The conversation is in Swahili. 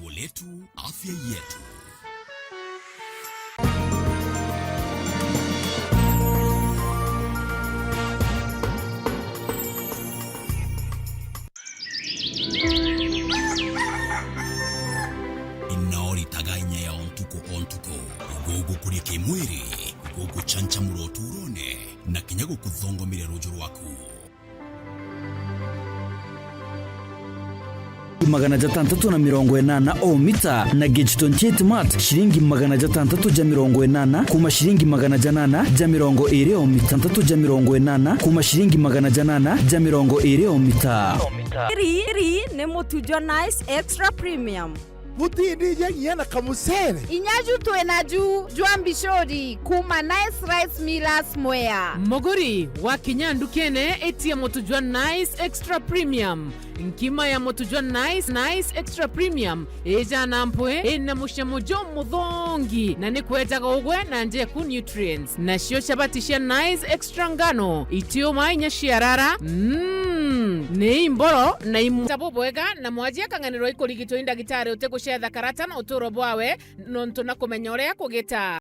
Chaguo letu, afya yetu. Inaori tagainya ya ontuko gogo kuri kimwiri, gogo chancha muroturone na kinyago kuthongomire rojo rwaku. 680 ohmita na gauge 28 mat shilingi 680 kuma shilingi 820 ohmita 680 kuma shilingi 820 ohmita. Iri ne Motujo Nice Extra Premium. Mutindi yana kamusere inyaju tuenaju juambishori kuma Nice Rice Millers Mwea Mogori wa Kinyandukene etia Motujo Nice Extra Premium nkima ya Motujo Nice Extra Premium eja nampwe ena mushamujo mudhongi na nikweta gogwe na nje ku nutrients na shio shabatisha Nice Extra ngano itio mainya shiarara ne imboro na imutabobwega na mwajia kanganiro ikorigito indagitari utego shetha karata na uturo bwawe nonto na kumenya uria kugita.